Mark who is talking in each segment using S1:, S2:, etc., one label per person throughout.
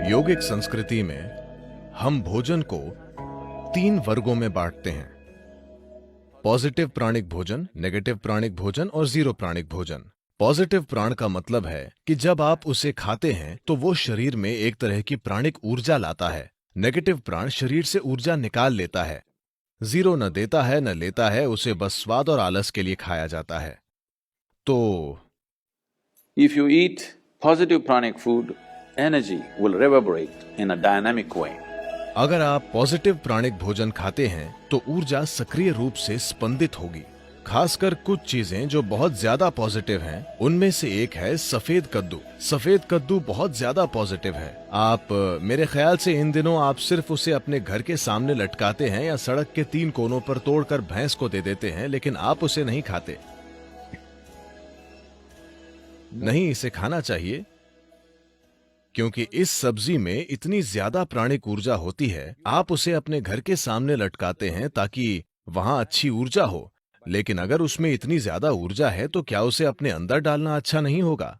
S1: योगिक संस्कृति में हम भोजन को 3 वर्गों में बांटते हैं। पॉजिटिव प्राणिक भोजन, नेगेटिव प्राणिक भोजन और जीरो प्राणिक भोजन। पॉजिटिव प्राण का मतलब है कि जब आप उसे खाते हैं तो वो शरीर में एक तरह की प्राणिक ऊर्जा लाता है। नेगेटिव प्राण शरीर से ऊर्जा निकाल लेता है। जीरो न देता है न लेता है, उसे बस स्वाद और आलस के लिए खाया जाता है। तो
S2: If you eat positive pranic food, energy will reverberate in a dynamic way.
S1: अगर आप पॉजिटिव प्राणिक भोजन खाते हैं तो ऊर्जा सक्रिय रूप से स्पंदित होगी। खासकर कुछ चीजें जो बहुत ज्यादा पॉजिटिव हैं, उनमें से एक है सफेद कद्दू। सफेद कद्दू बहुत ज्यादा पॉजिटिव है। आप मेरे ख्याल से इन दिनों आप सिर्फ उसे अपने घर के सामने लटकाते हैं या सड़क के 3 कोनों पर तोड़कर भैंस को दे देते हैं, लेकिन आप उसे नहीं खाते। नहीं, इसे खाना चाहिए क्योंकि इस सब्जी में इतनी ज्यादा प्राणिक ऊर्जा होती है। आप उसे अपने घर के सामने लटकाते हैं ताकि वहां अच्छी ऊर्जा हो, लेकिन अगर उसमें इतनी ज्यादा ऊर्जा है तो क्या उसे अपने अंदर डालना अच्छा नहीं होगा?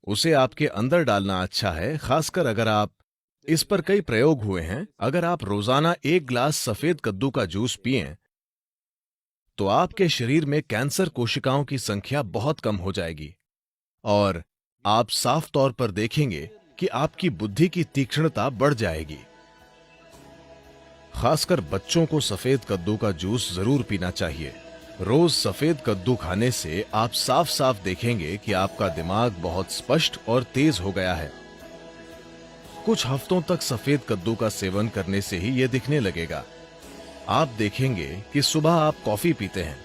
S1: उसे आपके अंदर डालना अच्छा है, खासकर अगर आप इस पर कई प्रयोग हुए हैं। अगर आप रोजाना 1 गिलास सफेद कद्दू का जूस पिएं तो आपके शरीर में कैंसर कोशिकाओं की संख्या बहुत कम हो जाएगी और आप साफ तौर पर देखेंगे कि आपकी बुद्धि की तीक्ष्णता बढ़ जाएगी। खासकर बच्चों को सफेद कद्दू का जूस जरूर पीना चाहिए। रोज सफेद कद्दू खाने से आप साफ साफ देखेंगे कि आपका दिमाग बहुत स्पष्ट और तेज हो गया है। कुछ हफ्तों तक सफेद कद्दू का सेवन करने से ही यह दिखने लगेगा। आप देखेंगे कि सुबह आप कॉफी पीते हैं,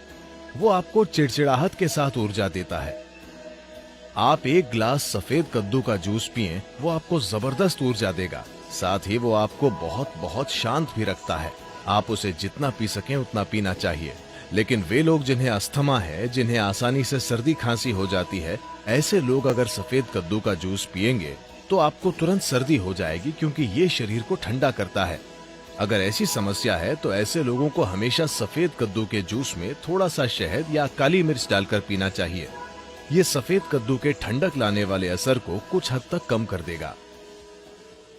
S1: वो आपको चिड़चिड़ाहट के साथ ऊर्जा देता है। आप 1 गिलास सफेद कद्दू का जूस पिएं, वो आपको जबरदस्त ऊर्जा देगा। साथ ही वो आपको बहुत बहुत शांत भी रखता है। आप उसे जितना पी सकें उतना पीना चाहिए। लेकिन वे लोग जिन्हें अस्थमा है, जिन्हें आसानी से सर्दी खांसी हो जाती है, ऐसे लोग अगर सफेद कद्दू का जूस पिएंगे तो आपको तुरंत सर्दी हो जाएगी, क्योंकि ये शरीर को ठंडा करता है। अगर ऐसी समस्या है तो ऐसे लोगों को हमेशा सफेद कद्दू के जूस में थोड़ा सा शहद या काली मिर्च डालकर पीना चाहिए। ये सफेद कद्दू के ठंडक लाने वाले असर को कुछ हद तक कम कर देगा।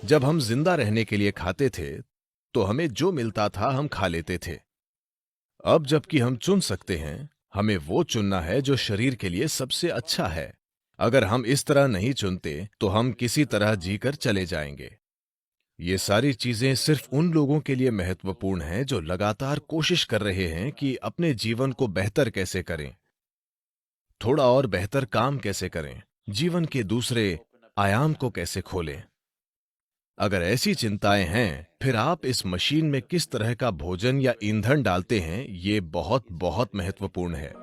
S1: जब हम जिंदा रहने के लिए खाते थे तो हमें जो मिलता था हम खा लेते थे। अब जबकि हम चुन सकते हैं, हमें वो चुनना है जो शरीर के लिए सबसे अच्छा है। अगर हम इस तरह नहीं चुनते तो हम किसी तरह जीकर चले जाएंगे। ये सारी चीजें सिर्फ उन लोगों के लिए महत्वपूर्ण हैं जो लगातार कोशिश कर रहे हैं कि अपने जीवन को बेहतर कैसे करें, थोड़ा और बेहतर काम कैसे करें, जीवन के दूसरे आयाम को कैसे खोलें। अगर ऐसी चिंताएं हैं, फिर आप इस मशीन में किस तरह का भोजन या ईंधन डालते हैं, ये बहुत बहुत महत्वपूर्ण है।